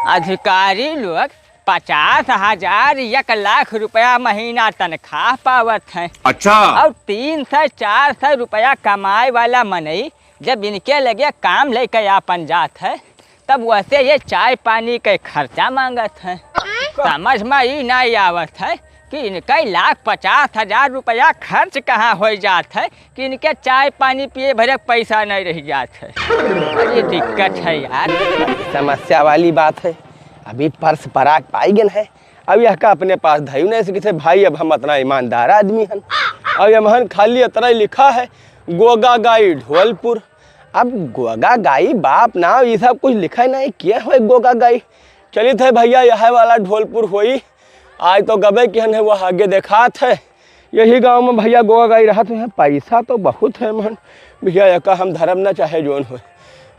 अधिकारी लोग 50,000 1,00,000 महीना तनख्वाह पावत हैं। अच्छा। और 300-400 रुपया कमाए वाला मनई जब इनके लगे काम लेकर अपन जात है तब वैसे ये चाय पानी के खर्चा मांगत है। समझ में ही नहीं आवत है कि इनके 1,50,000 रुपया खर्च कहाँ हो जात है कि इनके चाय पानी पिए भरे पैसा नहीं रह जात है। ये दिक्कत है यार, समस्या वाली बात है। अभी पर्स पराग पाई गए है, अब यह का अपने पास धयु नहीं सके भाई। अब हम इतना ईमानदार आदमी हैं और यमहन खाली इतना लिखा है गोगा गाई ढोलपुर। अब गोगा गाई बाप नाम ये सब कुछ लिखा ही नहीं किया हो गोगा गाई। चलिए थे भैया यह वाला ढोलपुर होई आज तो गबे की है वो आगे देखात है। यही गांव में भैया गोगा गाई रहा तो है, पैसा तो बहुत है मन भैया। यका हम धर्म ना चाहे जोन हो,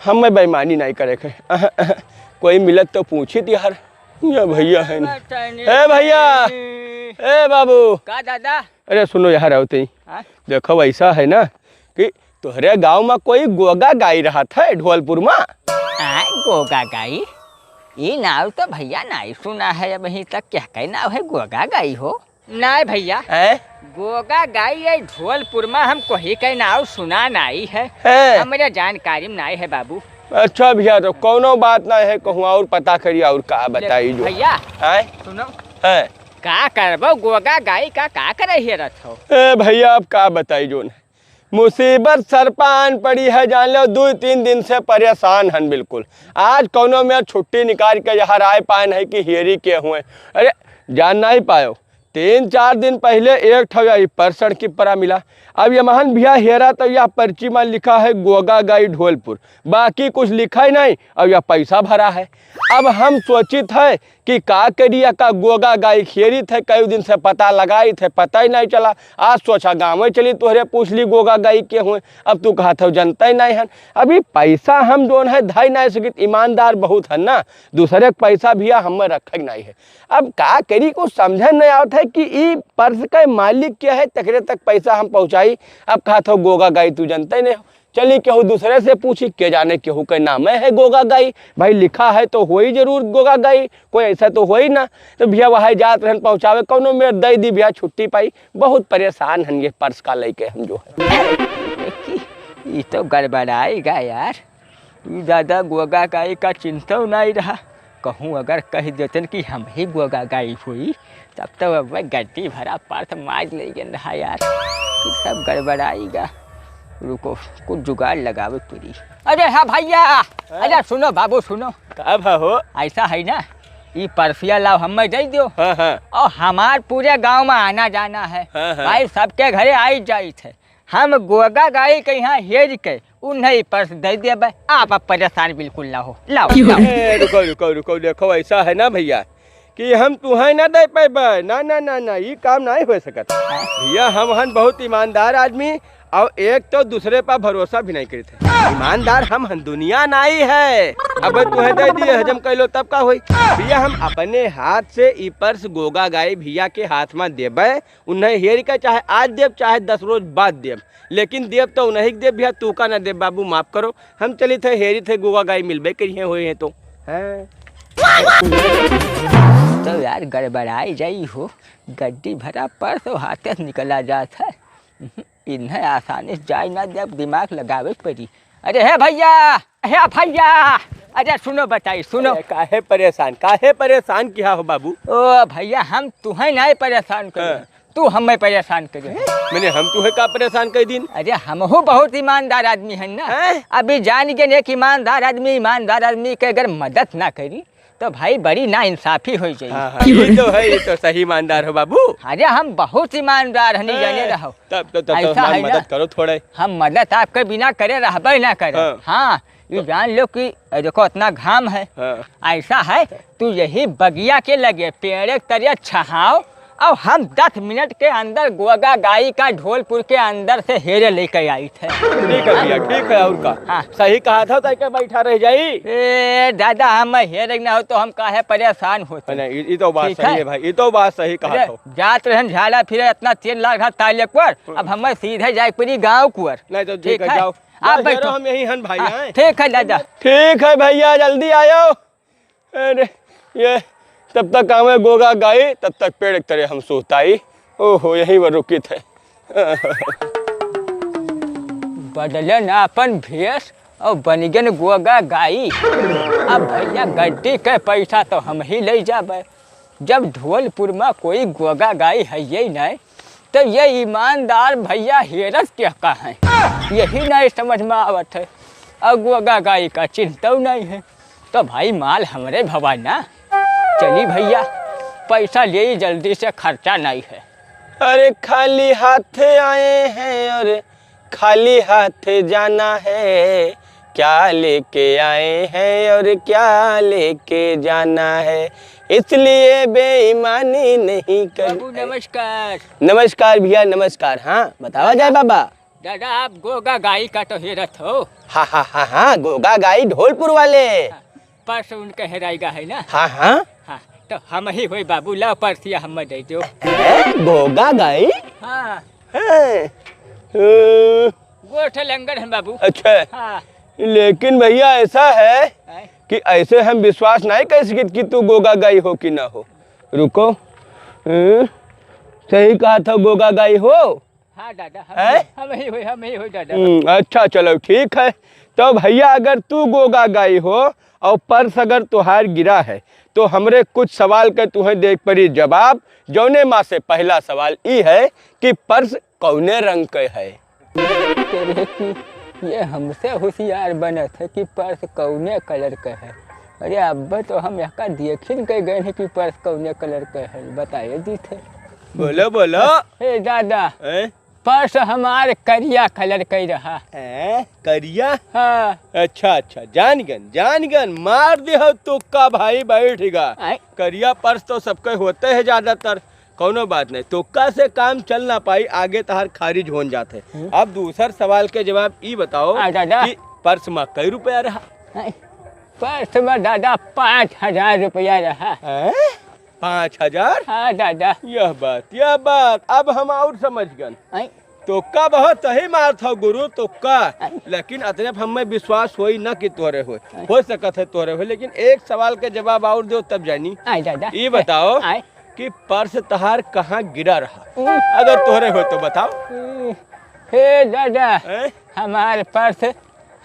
हम में बेईमानी नहीं करे के। कोई मिलत तो पूछी थी यार, ये भैया है ना। ए भैया, ए बाबू का दादा। अरे सुनो यार आवते देखो ऐसा है ना कि तुम्हारे गांव में कोई गोगा गाई रहा था ढोलपुर में। गोगा गाई ये नाव तो भैया नहीं सुना है अभी तक। क्या कई नाव है गोगा गाई हो? नहीं भैया, गोगा गाई ये ढोलपुर में हमको ही कई नाव सुना नहीं है, हमारे जानकारी में नहीं है बाबू। अच्छा भैया तो कोनो बात ना है, कहूँ और पता करिए और का बताई जो भैया। सुनो है का करबो गोगा गाई का करे रथ हो? भैया अब का बताई जो मुसीबत सरपान पड़ी है जान लो। 2-3 दिन से परेशान हन बिल्कुल। आज कोनो में छुट्टी निकाल के यहाँ आए पाए नहीं कि हेरी के हुए। अरे जान नहीं पायो 3-4 दिन पहले एक ठो परसड़ की परा मिला। अब ये महान भैया हेरा तो यह पर्ची में लिखा है गोगा गाई ढोलपुर, बाकी कुछ लिखा ही नहीं। अब यह पैसा भरा है। अब हम सोचित है कि का करिए का गोगा गाई खेरी थे, कई दिन से पता लगाई थे, पता ही नहीं चला। आज सोचा गाँव में चली तोहरे पूछ ली गोगा गाई के हुए। अब तू कहा था जनता ही नहीं है। अभी पैसा हम जोन है धाई नहीं सकित, ईमानदार बहुत है ना, दूसरे का पैसा भैया हमें रखे नहीं है। अब का करी को समझ नहीं आता है कि ई पर्स का मालिक क्या है, तकरे तक पैसा हम पहुँचाई। अब कहा था गोगा गाई तू जनता ही नहीं हो। चलिए केहू दूसरे से पूछी के जाने केहू का नाम है गोगा गाई। भाई लिखा है तो हो ही जरूर गोगा गाई, कोई ऐसा तो हो ही ना। तो भैया वहाँ जात रहन पहुँचावे कौनो मेरे दई दी भैया छुट्टी पाई। बहुत परेशान हैं ये पर्स का लेके हम जो है। ये तो गड़बड़ाएगा यार। दादा गोगा गाई का चिंता नहीं रहा। कहूँ अगर कह देते कि हम ही गोगा गाई हुई तब तो अब गड्डी भरा पर्स मार ले रहा यार, फिर सब गड़बड़ाएगा। रुको कुछ जुगाड़ लगावे पड़ी। अरे हाँ भैया, अरे सुनो बाबू सुनो। कब हो ऐसा है ना, ये पर्सिया लाओ हमें दे दो। हाँ। और हमार पूरे गांव में आना जाना है। भाई सबके घरे आई जाई थे। हम गोगा गाई के यहाँ हेर के उन्हें पर्स दे देवे। आप परेशान बिल्कुल ना हो। लाओ रुको देखो ऐसा है ना भैया कि हम तुम्हें ना दे पाए। ना ये काम नहीं हो सकता भैया। हम बहुत ईमानदार आदमी और एक तो दूसरे पर भरोसा भी नहीं करते। ईमानदार हम दुनिया नहीं है। अब तुम्हें दे दिए हजम कर लो तब का होई भैया। हम अपने हाथ से ई पर्स गोगा गाई भैया के हाथ में देवे। उन्हें हेर का चाहे आज देव चाहे 10 रोज बाद देव, लेकिन देव तो नहीं देव भैया। तू का ना देव बाबू माफ करो। हम चले थे हेरी थे गोगा गाई मिलबे करिए हुए हैं तो तो यार गड़बड़ाई जाई हो। गड्डी भरा पर्स हाथ से निकला जाता है। इन्हें आसानी से जाए ना जब दिमाग लगावे पड़ी। अरे है भैया, है भैया, अरे सुनो बताइए सुनो। काहे परेशान किया हो बाबू? ओ भैया हम तुम्हें नहीं परेशान कर, तू हमें परेशान करे। मैंने हम तुम्हें का परेशान कर दिन? अरे हम हो बहुत ईमानदार आदमी है ना। अभी जान के एक ईमानदार आदमी के अगर मदद ना करी तो भाई बड़ी ना इंसाफी हो जाएगी। ये तो है, ये तो सही ईमानदार हो बाबू। अरे हम बहुत ईमानदार है, नहीं जाने रहो। तब ऐसा है मदद करो थोड़े। हम मदद आपके बिना करे रहबे ना करे। हाँ ये जान लो कि देखो इतना घाम है। ऐसा है तू यही बगिया के लगे पेड़ के तरिया छहाओ और हम 10 मिनट के अंदर गोगा गाई का ढोलपुर के अंदर से हेरे लेकर आई थे। ठीक है भैया, ठीक है। और का हाँ सही कहा था तो बैठा रह जाई। ए दादा हम हेरे ना हो तो हम काहे परेशान होते। नहीं ये तो बात सही है भाई, ये तो बात सही कहा था। जात रहन झाड़ा फिर इतना तेल लगा ताले पर। अब हमें सीधे जाए पड़ी गाँव कुर। नहीं तो ठीक है जाओ, आप बैठो हम यही हन भाई। ठीक है दादा। ठीक है भैया जल्दी आयो। अरे ये तब तक काम है गोगा गाई, तब तक पेड़ एक तरह हम सोताई। ओहो यही वो रुकी थे। बदले ना अपन भेष और बनिगन गोगा गाई। अब भैया गड्डी के पैसा तो हम ही ले जाबे। जब धौलपुर में कोई गोगा गाई है ये नहीं तो ये ईमानदार भैया हेरत क्या का है, यही नहीं समझ में आवत है। और गोगा गाई का चिंता नहीं है तो भाई माल हमरे भवाना। चली भैया पैसा ले ही जल्दी से, खर्चा नहीं है। अरे खाली हाथ आए हैं और खाली हाथ जाना है, क्या लेके आए हैं और क्या लेके जाना है, इसलिए बेईमानी नहीं कर। बाबू नमस्कार। नमस्कार भैया नमस्कार। हाँ बतावा जाए बाबा। दादा आप गोगा गाई का तो हेरत हो। हाँ हाँ हाँ हाँ गोगा गाई धौलपुर वाले। पर्स उनके हेराएगा है ना। हाँ हाँ हाँ तो हम ही हुई बाबू, ला पर्सिया हम दे दो। गोगा गाई। हाँ गोठ लंगर है बाबू। अच्छा हाँ लेकिन भैया ऐसा है आए? कि ऐसे हम विश्वास नहीं कर सकते कि तू गोगा गाई हो कि ना हो। रुको सही कहा था गोगा गाई हो। हाँ दादा हैं? हम ही हुई दादा। अच्छा चलो ठीक है। तो भैया अगर तू गोगा गाई हो और पर्स अगर तुहार गिरा है तो हमरे कुछ सवाल के तुम्हें देख पड़ी जवाब। जौने माँ से पहला सवाल ई है कि पर्स कौने रंग के है। ये हमसे होशियार बनत है कि पर्स कौने कलर का है। अरे अब तो हम यहाँ देखिन के गए हैं कि पर्स कौने कलर का है, बताइए दी थे। बोलो बोलो। हे दादा पर्स हमारे करिया कलर का ही रहा। करिया। हाँ अच्छा अच्छा जानगन मार दे हो तुक्का भाई बैठेगा। करिया पर्स तो सबके होते हैं ज्यादातर, कोनो बात नहीं, तुक्का से काम चल ना पाई, आगे तहार खारिज हो जाते। अब दूसर सवाल के जवाब ई बताओ कि पर्स में कई रुपया रहा। पर्स में दादा 5,000 रुपया रहा। 5,000। हाँ दादा यह बात अब हम और समझ गए। तुक्का बहुत सही मार था गुरु तुक्का, लेकिन अतने हमें विश्वास हो ना कि तोरे हो सकत है तोरे हो। लेकिन एक सवाल के जवाब और दो तब जानी। दादा ये बताओ कि पर्स तहार कहाँ गिरा रहा, अगर तोरे हो तो बताओ। हे दादा हमारे पर्स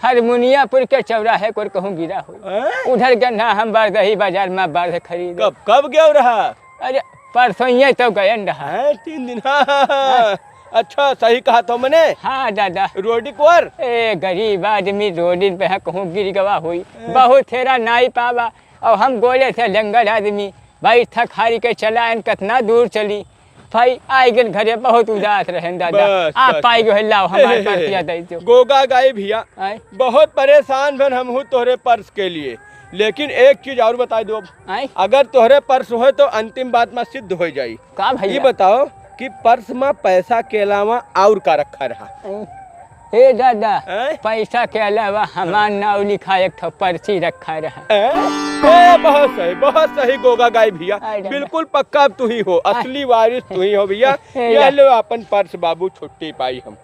हारमोनियापुर के चौराहे को कहूँ गिरा हो। उधर गन्ना हम बरदही बाजार में बार खरीद। कब गया रहा? अरे परसों ये तो गए रहा। 3 दिन। हाँ। अच्छा सही कहा तो मैंने। हाँ दादा रोडी कुंवर। गरीब आदमी रोडी पे कहूँ गिर गवा हुई, बहुत थेरा नाई पावा। और हम बोले थे लंगर आदमी भाई थक हारी के चला कितना दूर चली भाई आई गए घरे बहुत उदास रहे दादा। आप पाई गए लाओ हमारे पर्सिया दे दो। गोगा गाई भैया बहुत परेशान बन हम हूँ तोहरे पर्स के लिए, लेकिन एक चीज और बता दो। अगर तोहरे पर्स हो तो अंतिम बात में सिद्ध हो जाई। का भैया? ये बताओ कि पर्स में पैसा के अलावा और का रखा रहा? हे दादा पैसा के अलावा हमार नाव लिखा एक ठो पर्ची रखा रहा। बहुत सही गोगा गाय भैया, बिल्कुल पक्का तू ही हो, असली वारिस तू ही हो भैया। ये लो अपन पर्स बाबू, छुट्टी पाई हम।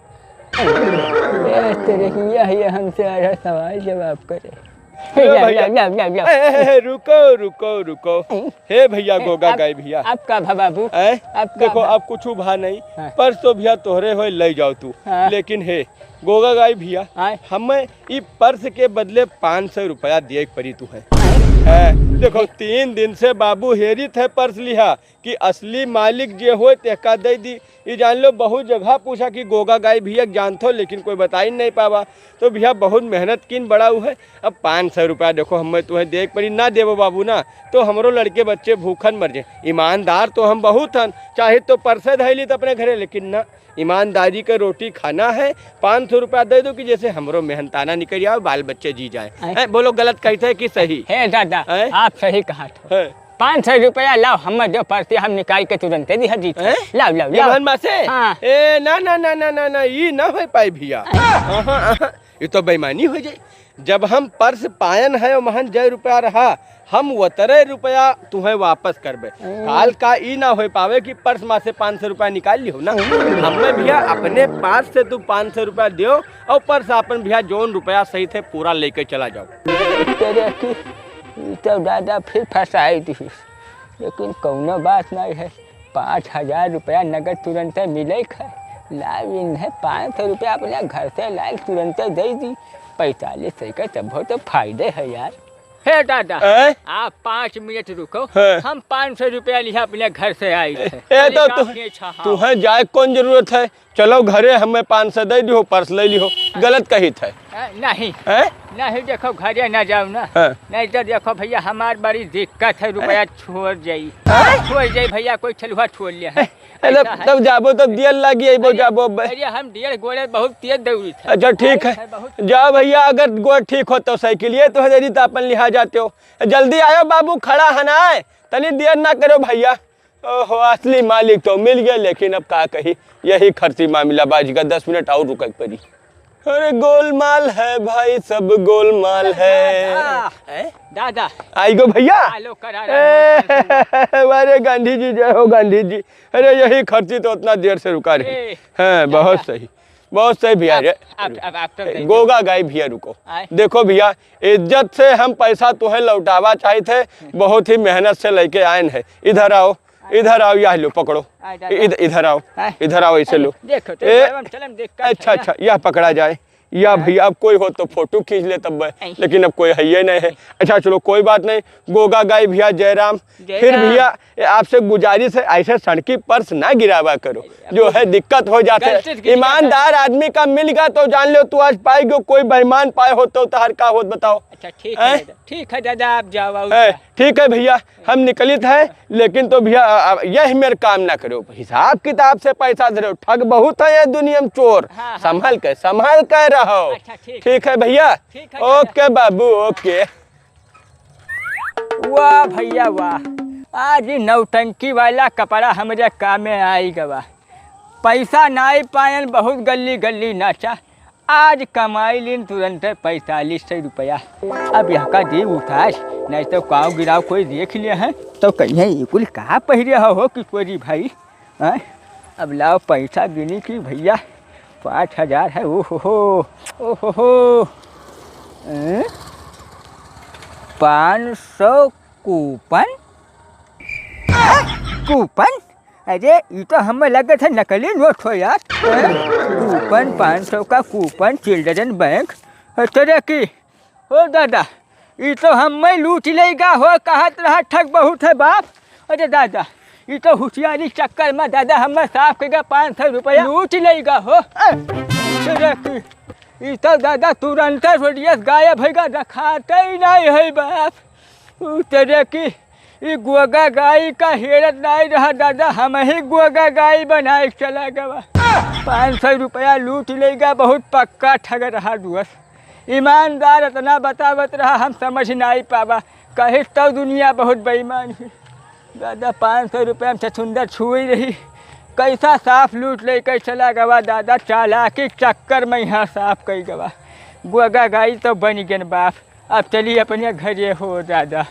ये हमसे सवाल जवाब करे। रुको हे भैया गोगा गाय भैया। आपका बाबू देखो अब कुछ भा नहीं, पर्स तो भैया तोहरे हो ले जाओ तू। लेकिन हे गोगा गाय भैया हमें ई पर्स के बदले 500 रुपया दिए पड़ी तू है। देखो 3 दिन से बाबू हेरी थे पर्स लिहा कि असली मालिक जे हो तेका दे दी। ये जान लो बहुत जगह पूछा कि गोगा गाय भैया जानते, लेकिन कोई बता ही नहीं पावा। तो भैया बहुत मेहनत किन बड़ा है। अब 500 रुपया देखो हमें तुम्हें देख पड़ी ना देवो बाबू ना तो हमरो लड़के बच्चे भूखन मर जाए। ईमानदार तो हम बहुत हन, चाहे तो परसे धैली तो अपने घरे, लेकिन ना ईमानदारी का रोटी खाना है। 500 रुपया दे दो कि जैसे हमरो मेहनताना निकल जाओ, बाल बच्चे जी जाए। बोलो गलत कहते है कि सही है? दादा आप सही कहा। 500 रुपया लाओ हम जो पर्ची हम निकाल के तुरंत दी हजी। लाओ लाओ लाओ से। ना ये ना हो पाए भैया, ये तो बेईमानी हो जाए। जब हम पर्स पायन है महन जय रुपया रहा, हम वतरे रुपया तुम्हें वापस करबे। काल का ई ना हो पावे कि पर्स में से 500 रुपया निकाल लियो ना। हमें भैया अपने पास से तू 500 रुपया दियो और पर्स अपन भैया जोन रुपया सही थे पूरा लेके चला जाओ। ये तो दादा फिर फंसाई दी, लेकिन कौनो बात नहीं है। 5,000 रुपया नगद तुरंत मिले है। लाभ इन्हें 500 रुपया अपने घर से लाए तुरंत दे दी। 45 का तब तो फायदे है यार। हे दादा आप 5 मिनट रुको, हम 500 रुपया लिया अपने घर से आई थे। तो तुम्हें जाए कौन जरूरत है? चलो घरे हमें 500 दे दियो, पर्स ले लियो। गलत कही थे? नहीं नहीं, देखो घरे न जाओ ना, नहीं तो देखो भैया हमार बड़ी दिक्कत है, रुपया छोड़ जाई भैया, कोई ठलुआ छोड़ लिया है। तब जाबो तब दियल लगी अइबो जाबो। अरे हम दियल गोले बहुत तेज दौड़ी थे। अच्छा ठीक है, जाओ भैया, अगर गोड़ ठीक हो तो साइकिलिए तो है तो अपन लिहा जाते हो। जल्दी आयो बाबू, खड़ा हनाए, तनी देर ना करो भैया। ओहो, असली मालिक तो मिल गया, लेकिन अब का कही, यही खर्ची मामला बाजी का। 10 मिनट और रुक पड़ी। अरे गोलमाल है भाई, सब गोलमाल है। दादा आई गो भैया। अरे गांधी जी जय हो गांधी जी। अरे यही खर्ची तो उतना देर से रुका रहे हैं। बहुत सही, बहुत सही भैया। रे गोगा गाय भैया, रुको देखो भैया, इज्जत से हम पैसा तुम्हें लौटावा चाहे थे, बहुत ही मेहनत से लेके आए हैं। इधर आओ, इधर आओ, यह लो पकड़ो, इधर आओ, इधर आओ, ऐसे लो। अच्छा अच्छा, यह पकड़ा जाए। या भैया अब कोई हो तो फोटो खींच ले तब, लेकिन अब कोई है ही नहीं है। अच्छा चलो कोई बात नहीं। गोगा गाय भैया जयराम। फिर भैया आपसे गुजारिश है, ऐसे सड़की पर्स ना गिरावा करो, जो है दिक्कत हो जाते है। ईमानदार आदमी का मिल गया तो जान लो तू आज पाएगी, कोई बेईमान पाए हो तो हर का हो बताओ। अच्छा ठीक है दादा, आप जाओ। ठीक है भैया, हम निकलित है, लेकिन तो भैया यही मेरे काम ना करो, हिसाब किताब से पैसा दे रहे हो। ठग बहुत है ये दुनिया में, चोर। संभल के रहो। अच्छा, ठीक है भैया। ओके बाबू, ओके। वाह भैया वाह, आज नौटंकी वाला कपड़ा हमारे काम में आई गवा। पैसा नहीं पायन, बहुत गली गली नाचा। आज कमाई लीन तुरंत 4500 रुपया। अब यहाँ का दी उठास, नहीं तो काव गिराव कोई देख लिया है तो कहीं कुल कहाँ पहरे हो किशोरी भाई। अब लाओ पैसा गिनी की भैया, 5000 है। ओहो 500 कूपन। कूपन? अरे ये तो हमें लगे थे नकली नोट हो यार। कूपन 500 का कूपन, चिल्ड्रन बैंक तरह की। हो दादा, ये तो हमें लूट लेगा हो, कहत रहा ठग बहुत है बाप। अरे दादा, ये तो होशियारी चक्कर में दादा हमें साफ करेगा 500 रुपया लूट लेगा हो। तरह की ये तो दादा तुरंत रोडियस गायब होगा, रखाते ही नहीं है बाप। तरह की ये गोगा गाय का हेरत नहीं रहा दादा, हम ही गोगा गाय बनाए चला गवा। 500 रुपया लूट लेगा, बहुत पक्का ठग रहा दोस्त। ईमानदार इतना बतावत रहा, हम समझ नहीं पावा, कहे तो दुनिया बहुत बेईमान है दादा। 500 रुपया में सुंदर छुई रही, कैसा साफ लूट लेकर चला गवा दादा। चालाकी चक्कर में यहाँ साफ कई गवा। गोगा गाय तो बन गए बाप। अब चलिए अपने घरे हो दादा।